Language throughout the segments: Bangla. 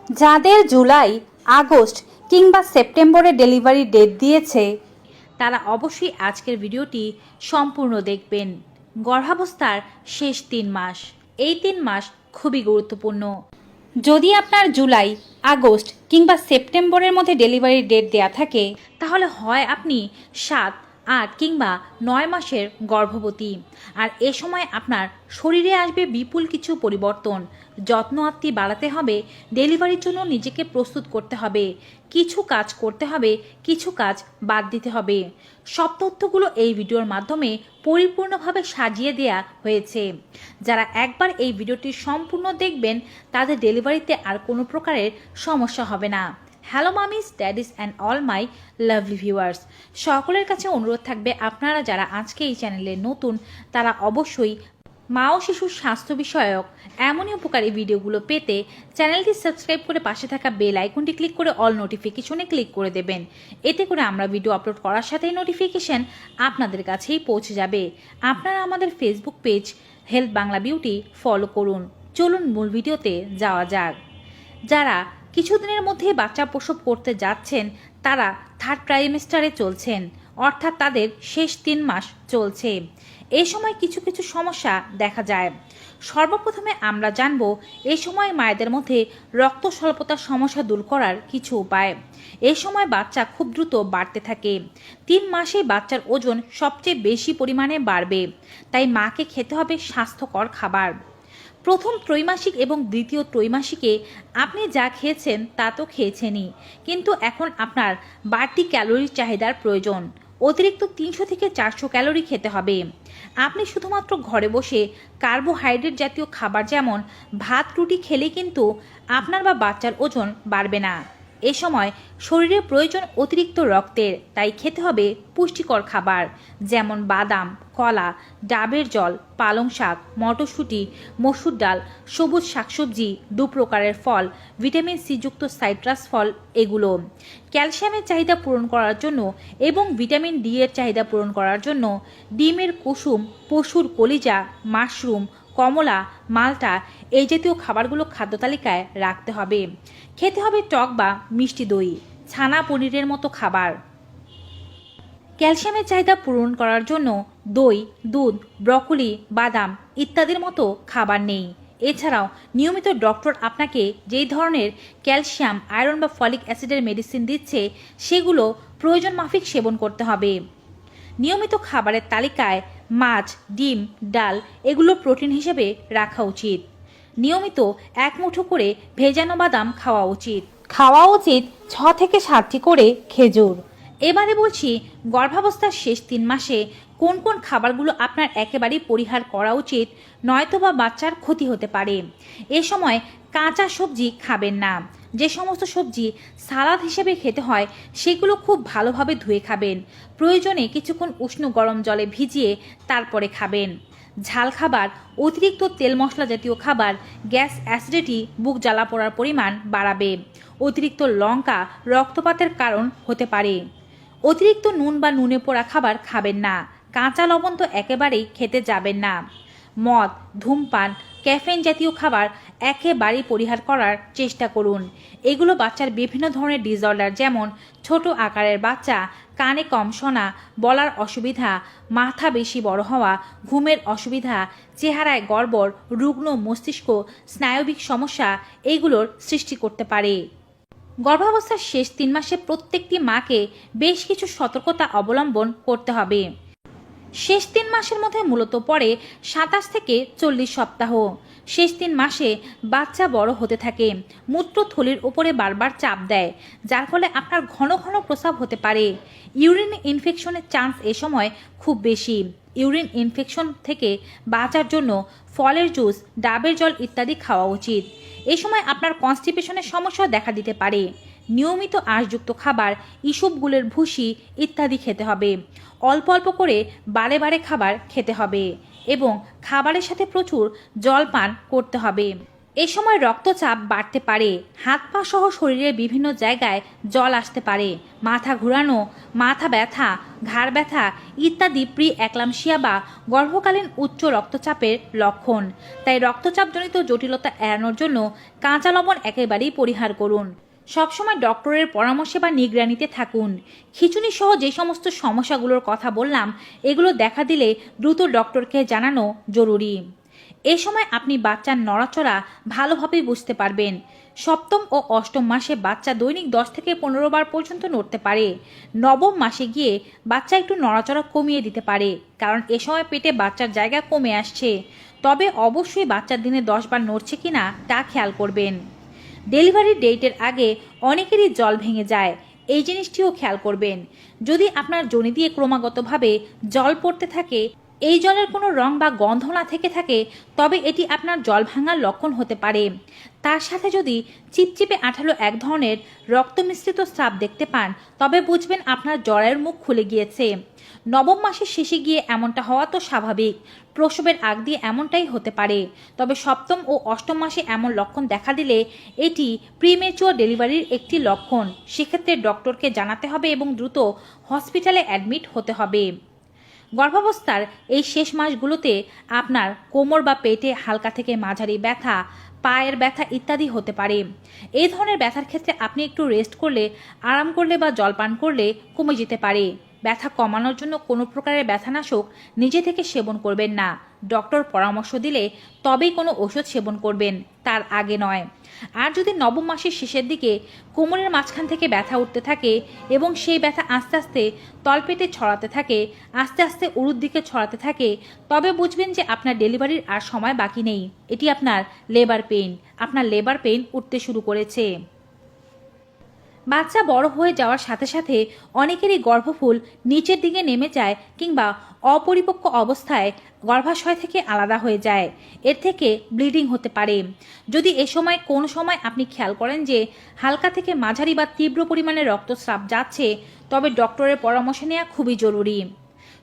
যাদের জুলাই, আগস্ট কিংবা সেপ্টেম্বরে ডেলিভারি ডেট দিয়েছে তারা অবশ্যই আজকের ভিডিওটি সম্পূর্ণ দেখবেন। গর্ভাবস্থার শেষ 3 মাস, এই 3 মাস খুবই গুরুত্বপূর্ণ। যদি আপনার জুলাই, আগস্ট কিংবা সেপ্টেম্বরের মধ্যে ডেলিভারি ডেট দেয়া থাকে তাহলে হয় আপনি 7, 8 কিংবা 9 মাসের গর্ভবতী। আর এ সময় আপনার শরীরে আসবে বিপুল কিছু পরিবর্তন। যত্ন আত্তি বাড়াতে হবে, ডেলিভারির জন্য নিজেকে প্রস্তুত করতে হবে, কিছু কাজ করতে হবে, কিছু কাজ বাদ দিতে হবে। সব তথ্যগুলো এই ভিডিওর মাধ্যমে পরিপূর্ণভাবে সাজিয়ে দেয়া হয়েছে। যারা একবার এই ভিডিওটি সম্পূর্ণ দেখবেন তাদের ডেলিভারিতে আর কোনো প্রকারের সমস্যা হবে না। Hello মামিস, daddy's and all my lovely viewers, সকলের কাছে অনুরোধ থাকবে আপনারা যারা আজকে এই চ্যানেলে নতুন তারা অবশ্যই মা ও শিশুর স্বাস্থ্য বিষয়ক এমনই উপকারী ভিডিওগুলো পেতে চ্যানেলটি সাবস্ক্রাইব করে পাশে থাকা বেল আইকনটি ক্লিক করে অল নোটিফিকেশনে ক্লিক করে দেবেন। এতে করে আমরা ভিডিও আপলোড করার সাথেই নোটিফিকেশন আপনাদের কাছেই পৌঁছে যাবে। আপনারা আমাদের Facebook page health Bangla beauty follow করুন। চলুন মূল ভিডিওতে যাওয়া যাক। যারা কিছুদিনের মধ্যে বাচ্চা প্রসব করতে যাচ্ছেন তারা 3rd ট্রাইমেস্টারে চলছেন, অর্থাৎ তাদের শেষ 3 মাস চলছে। এই সময় কিছু কিছু সমস্যা দেখা যায়। সর্বপ্রথমে আমরা জানব এই সময় মায়েদের মধ্যে রক্ত স্বল্পতার সমস্যা দূর করার কিছু উপায়। এই সময় বাচ্চা খুব দ্রুত বাড়তে থাকে। 3 মাসে বাচ্চার ওজন সবচেয়ে বেশি পরিমাণে বাড়বে, তাই মাকে খেতে হবে স্বাস্থ্যকর খাবার। প্রথম ত্রৈমাসিক এবং দ্বিতীয় ত্রৈমাসিকে আপনি যা খেয়েছেন তা তো খেয়েছেনই, কিন্তু এখন আপনার বাড়তি ক্যালোরির চাহিদার প্রয়োজন। অতিরিক্ত 300 থেকে 400 ক্যালোরি খেতে হবে। আপনি শুধুমাত্র ঘরে বসে কার্বোহাইড্রেট জাতীয় খাবার যেমন ভাত রুটি খেলে কিন্তু আপনার বা বাচ্চার ওজন বাড়বে না। এ সময় শরীরে প্রয়োজন অতিরিক্ত রক্তের, তাই খেতে হবে পুষ্টিকর খাবার যেমন বাদাম, কলা, ডাবের জল, পালং শাক, মটরশুঁটি, মসুর ডাল, সবুজ শাকসবজি, 2 প্রকারের ফল, ভিটামিন সি যুক্ত সাইট্রাস ফল এগুলো। ক্যালসিয়ামের চাহিদা পূরণ করার জন্য এবং ভিটামিন ডি এর চাহিদা পূরণ করার জন্য ডিমের কুসুম, পশুর কলিজা, মাশরুম, কমলা, মাল্টা এই জাতীয় খাবারগুলো খাদ্য তালিকায় রাখতে হবে। খেতে হবে টক বা মিষ্টি দই, ছানা, পনিরের মতো খাবার। ক্যালসিয়ামের চাহিদা পূরণ করার জন্য দই, দুধ, ব্রকোলি, বাদাম ইত্যাদির মতো খাবার নেই। এছাড়াও নিয়মিত ডক্টর আপনাকে যেই ধরনের ক্যালসিয়াম, আয়রন বা ফলিক অ্যাসিডের মেডিসিন দিচ্ছে সেগুলো প্রয়োজন মাফিক সেবন করতে হবে। নিয়মিত খাবারের তালিকায় মাছ, ডিম, ডাল এগুলো প্রোটিন হিসেবে রাখা উচিত। নিয়মিত 1 মুঠো করে ভেজানো বাদাম খাওয়া উচিত। 6 থেকে 7টি করে খেজুর। এবারে বলছি গর্ভাবস্থার শেষ 3 মাসে কোন কোন খাবারগুলো আপনার একেবারেই পরিহার করা উচিত, নয়তোবা বাচ্চার ক্ষতি হতে পারে। এ সময় কাঁচা সবজি খাবেন না। যে সমস্ত সবজি সালাদ হিসেবে খেতে হয় সেগুলো খুব ভালোভাবে ধুয়ে খাবেন। প্রয়োজনে কিছুক্ষণ উষ্ণ গরম জলে ভিজিয়ে তারপরে খাবেন। ঝাল খাবার, অতিরিক্ত তেল মশলা জাতীয় খাবার গ্যাস, অ্যাসিডিটি, বুক জ্বালা পোড়ার পরিমাণ বাড়াবে। অতিরিক্ত লঙ্কা রক্তপাতের কারণ হতে পারে। অতিরিক্ত নুন বা নুনে পোড়া খাবার খাবেন না। কাঁচা লবণ তো একেবারেই খেতে যাবেন না। মদ, ধূমপান, ক্যাফেইন জাতীয় খাবার একেবারেই পরিহার করার চেষ্টা করুন। এগুলো বাচ্চার বিভিন্ন ধরনের ডিসঅর্ডার যেমন ছোট আকারের বাচ্চা, কানে কম শোনা, বলার অসুবিধা, মাথা বেশি বড় হওয়া, ঘুমের অসুবিধা, চেহারায় গড়বড়, রুগ্ন মস্তিষ্ক, স্নায়বিক সমস্যা এগুলোর সৃষ্টি করতে পারে। গর্ভাবস্থার শেষ 3 মাসে প্রত্যেকটি মাকে বেশ কিছু সতর্কতা অবলম্বন করতে হবে। শেষ 3 মাসের মধ্যে মূলত পড়ে 27 থেকে 40 সপ্তাহ। শেষ 3 মাসে বাচ্চা বড় হতে থাকে, মূত্রথলির উপরে বারবার চাপ দেয়, যার ফলে আপনার ঘন ঘন প্রস্রাব হতে পারে। ইউরিন ইনফেকশনের চান্স এ সময় খুব বেশি। ইউরিন ইনফেকশন থেকে বাঁচার জন্য ফলের জুস, ডাবের জল ইত্যাদি খাওয়া উচিত। এই সময় আপনার কনস্টিপেশনের সমস্যা দেখা দিতে পারে। নিয়মিত আঁশযুক্ত খাবার, ইসবগুলের ভুসি ইত্যাদি খেতে হবে। অল্প অল্প করে বারে বারে খাবার খেতে হবে এবং খাবারের সাথে প্রচুর জল পান করতে হবে। এ সময় রক্তচাপ বাড়তে পারে, হাত পা সহ শরীরের বিভিন্ন জায়গায় জল আসতে পারে, মাথা ঘোরানো, মাথা ব্যথা, ঘাড় ব্যথা ইত্যাদি প্রি অ্যাক্লামশিয়া বা গর্ভকালীন উচ্চ রক্তচাপের লক্ষণ। তাই রক্তচাপজনিত জটিলতা এড়ানোর জন্য কাঁচা লবণ একেবারেই পরিহার করুন। সবসময় ডক্টরের পরামর্শে বা নিগরানিতে থাকুন। খিঁচুনি সহ যে সমস্ত সমস্যাগুলোর কথা বললাম এগুলো দেখা দিলে দ্রুত ডক্টরকে জানানো জরুরি। এ সময় আপনি বাচ্চার নড়াচড়া ভালোভাবে বুঝতে পারবেন। সপ্তম ও অষ্টম মাসে বাচ্চা দৈনিক 10 থেকে 15 বার পর্যন্ত নড়তে পারে। নবম মাসে গিয়ে বাচ্চা একটু নড়াচড়া কমিয়ে দিতে পারে, কারণ এ সময় পেটে বাচ্চার জায়গা কমে আসছে। তবে অবশ্যই বাচ্চার দিনে 10 বার নড়ছে কিনা তা খেয়াল করবেন। ডেলিভারির ডেটের আগে অনেকেরই জল ভেঙে যায়, এই জিনিসটিও খেয়াল করবেন। যদি আপনার যোনি দিয়ে ক্রমাগতভাবে জল পড়তে থাকে, এই জলের কোনো রং বা গন্ধ না থেকে থাকে, তবে এটি আপনার জল ভাঙার লক্ষণ হতে পারে। তার সাথে যদি চিপচিপে আঠালো এক ধরনের রক্ত মিশ্রিত স্রাব দেখতে পান, তবে বুঝবেন আপনার জরায়ুর মুখ খুলে গিয়েছে। নবম মাসের শেষে গিয়ে এমনটা হওয়া তো স্বাভাবিক, প্রসবের আগ দিয়ে এমনটাই হতে পারে। তবে সপ্তম ও অষ্টম মাসে এমন লক্ষণ দেখা দিলে এটি প্রিমেচুয়ার ডেলিভারির একটি লক্ষণ। সেক্ষেত্রে ডক্টরকে জানাতে হবে এবং দ্রুত হসপিটালে অ্যাডমিট হতে হবে। গর্ভাবস্থার এই শেষ মাসগুলোতে আপনার কোমর বা পেটে হালকা থেকে মাঝারি ব্যথা, পায়ের ব্যথা ইত্যাদি হতে পারে। এই ধরনের ব্যথার ক্ষেত্রে আপনি একটু রেস্ট করলে, আরাম করলে বা জলপান করলে কমে যেতে পারে। ব্যথা কমানোর জন্য কোনো প্রকারের ব্যথানাশক নিজে থেকে সেবন করবেন না। ডক্টর পরামর্শ দিলে তবেই কোনো ওষুধ সেবন করবেন, তার আগে নয়। আর যদি নবম মাসের শেষের দিকে কোমরের মাঝখান থেকে ব্যথা উঠতে থাকে এবং সেই ব্যথা আস্তে আস্তে তলপেটে ছড়াতে থাকে, আস্তে আস্তে উরুর দিকে ছড়াতে থাকে, তবে বুঝবেন যে আপনার ডেলিভারির আর সময় বাকি নেই। এটি আপনার লেবার পেইন। আপনার লেবার পেইন উঠতে শুরু করেছে। বাচ্চা বড় হয়ে যাওয়ার সাথে সাথে অনেকেরই গর্ভফুল নিচের দিকে নেমে যায় কিংবা অপরিপক্ক অবস্থায় গর্ভাশয় থেকে আলাদা হয়ে যায়। এর থেকে ব্লিডিং হতে পারে। যদি এ সময় কোন সময় আপনি খেয়াল করেন যে হালকা থেকে মাঝারি বা তীব্র পরিমাণে রক্তস্রাব যাচ্ছে, তবে ডক্টরের পরামর্শ নেওয়া খুবই জরুরি।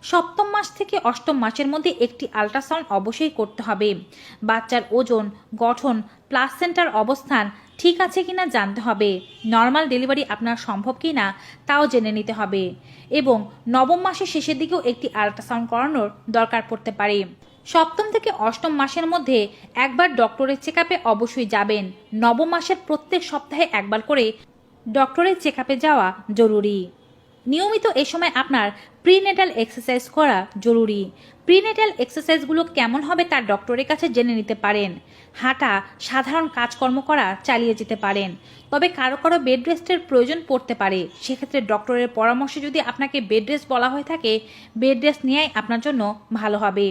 সপ্তম মাস থেকে অষ্টম মাসের মধ্যে একটি আল্ট্রাসাউন্ড অবশ্যই করতে হবে। বাচ্চার ওজন, গঠন, প্লাসেন্টার অবস্থান ঠিক আছে কিনা জানতে হবে। নর্মাল ডেলিভারি আপনার সম্ভব কিনা তাও জেনে নিতে হবে। এবং নবম মাসের শেষের দিকেও একটি আল্ট্রাসাউন্ড করানোর দরকার পড়তে পারে। সপ্তম থেকে অষ্টম মাসের মধ্যে একবার ডক্টরের চেকআপে অবশ্যই যাবেন। নবম মাসের প্রত্যেক সপ্তাহে একবার করে ডক্টরের চেকআপে যাওয়া জরুরি। নিয়মিত এ সময় আপনার প্রিনেটাল এক্সারসাইজ করা জরুরি। প্রিনেটাল এক্সারসাইজগুলো কেমন হবে তা ডক্টরের কাছে জেনে নিতে পারেন। হাঁটা, সাধারণ কাজকর্ম করা চালিয়ে যেতে পারেন। তবে কারো কারো বেড রেস্টের প্রয়োজন পড়তে পারে। সেক্ষেত্রে ডক্টরের পরামর্শে যদি আপনাকে বেড রেস্ট বলা হয়ে থাকে, বেড রেস্ট নেওয়াই আপনার জন্য ভালো হবে।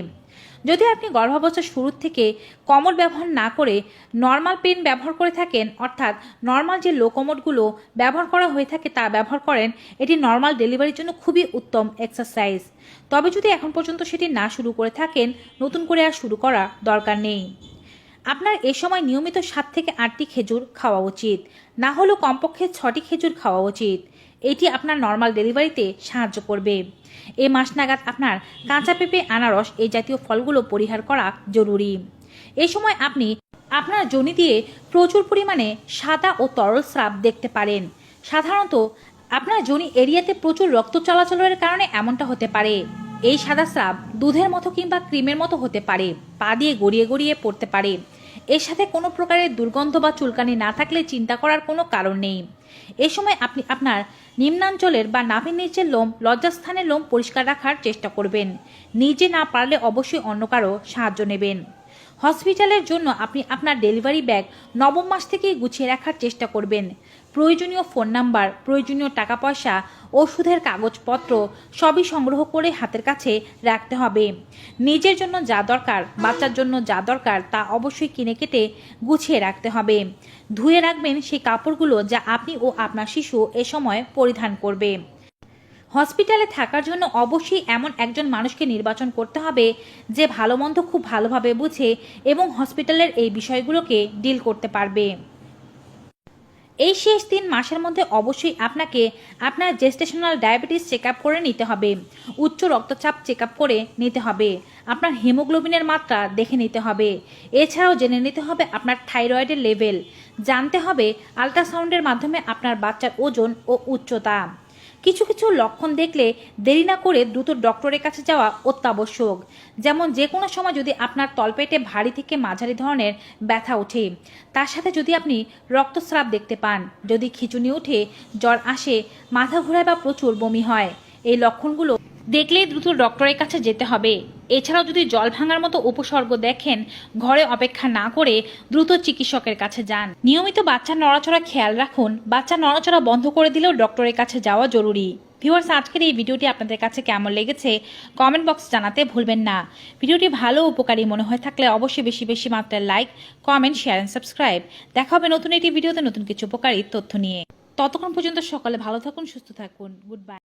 যদি আপনি গর্ভাবস্থার শুরুর থেকে কমোড ব্যবহার না করে নর্মাল পেন ব্যবহার করে থাকেন, অর্থাৎ নর্মাল যে লোকোমোডগুলো ব্যবহার করা হয়ে থাকে তা ব্যবহার করেন, এটি নর্মাল ডেলিভারির জন্য খুবই উত্তম এক্সারসাইজ। তবে যদি এখন পর্যন্ত সেটি না শুরু করে থাকেন, নতুন করে আর শুরু করা দরকার নেই। আপনার এ সময় নিয়মিত 7 থেকে 8টি খেজুর খাওয়া উচিত, না হলেও কমপক্ষে 6টি খেজুর খাওয়া উচিত। এটি আপনার নর্মাল ডেলিভারিতে সাহায্য করবে। এ মাস নাগাদ আপনার কাঁচা পেঁপে, আনারস এই জাতীয় ফলগুলো পরিহার করা জরুরি। এ সময় আপনি আপনার যোনি দিয়ে প্রচুর পরিমাণে সাদা ও তরল স্রাব দেখতে পারেন। সাধারণত আপনার যোনি এরিয়াতে প্রচুর রক্ত চলাচলের কারণে এমনটা হতে পারে। এই সাদা স্রাব দুধের মতো কিংবা ক্রিমের মতো হতে পারে, পা দিয়ে গড়িয়ে গড়িয়ে পড়তে পারে। এর সাথে কোনো প্রকারের দুর্গন্ধ বা চুলকানি না থাকলে চিন্তা করার কোনো কারণ নেই। এ সময় আপনি আপনার নিম্নাঞ্চলের বা নাভির নিচের লোম, লজ্জাস্থানের লোম পরিষ্কার রাখার চেষ্টা করবেন। নিজে না পারলে অবশ্যই অন্য কারো সাহায্য নেবেন। হসপিটালের জন্য আপনি আপনার ডেলিভারি ব্যাগ নবম মাস থেকেই গুছিয়ে রাখার চেষ্টা করবেন। প্রয়োজনীয় ফোন নাম্বার, প্রয়োজনীয় টাকা পয়সা, ওষুধের কাগজপত্র সবই সংগ্রহ করে হাতের কাছে রাখতে হবে। নিজের জন্য যা দরকার, বাচ্চার জন্য যা দরকার তা অবশ্যই কিনে কেটে গুছিয়ে রাখতে হবে। ধুয়ে রাখবেন সেই কাপড়গুলো যা আপনি ও আপনার শিশু এ সময় পরিধান করবে। হসপিটালে থাকার জন্য অবশ্যই এমন একজন মানুষকে নির্বাচন করতে হবে যে ভালো মন্দ খুব ভালোভাবে বুঝে এবং হসপিটালের এই বিষয়গুলোকে ডিল করতে পারবে। এই শেষ 3 মাসের মধ্যে অবশ্যই আপনাকে আপনার জেস্টেশনাল ডায়াবেটিস চেক আপ করে নিতে হবে, উচ্চ রক্তচাপ চেক আপ করে নিতে হবে, আপনার হিমোগ্লোবিনের মাত্রা দেখে নিতে হবে। এছাড়াও জেনে নিতে হবে আপনার থাইরয়েডের লেভেল, জানতে হবে আল্ট্রাসাউন্ডের মাধ্যমে আপনার বাচ্চার ওজন ও উচ্চতা। কিছু কিছু লক্ষণ দেখলে দেরি না করে দ্রুত ডক্টরের কাছে যাওয়া অত্যাবশ্যক। যেমন যে কোনো সময় যদি আপনার তলপেটে ভারী থেকে মাঝারি ধরনের ব্যথা ওঠে, তার সাথে যদি আপনি রক্তস্রাব দেখতে পান, যদি খিঁচুনি ওঠে, জ্বর আসে, মাথা ঘোরায় বা প্রচুর বমি হয়, এই লক্ষণগুলো দেখলেই দ্রুত ডক্টরের কাছে যেতে হবে। এছাড়াও যদি জল ভাঙার মতো উপসর্গ দেখেন, ঘরে অপেক্ষা না করে দ্রুত চিকিৎসকের কাছে যান। নিয়মিত বাচ্চার নড়াচড়া খেয়াল রাখুন, বাচ্চা নড়াচড়া বন্ধ করে দিলেও ডক্টরের কাছে যাওয়া জরুরি। ভিউয়ার্স, আজকের এই ভিডিওটি আপনাদের কাছে কেমন লেগেছে কমেন্ট বক্স জানাতে ভুলবেন না। ভিডিওটি ভালো উপকারী মনে হয়ে থাকলে অবশ্যই বেশি বেশি মাত্রায় like, comment, share and subscribe. দেখা হবে নতুন একটি ভিডিওতে নতুন কিছু উপকারী তথ্য নিয়ে। ততক্ষণ পর্যন্ত সকলে ভালো থাকুন, সুস্থ থাকুন। Good bye.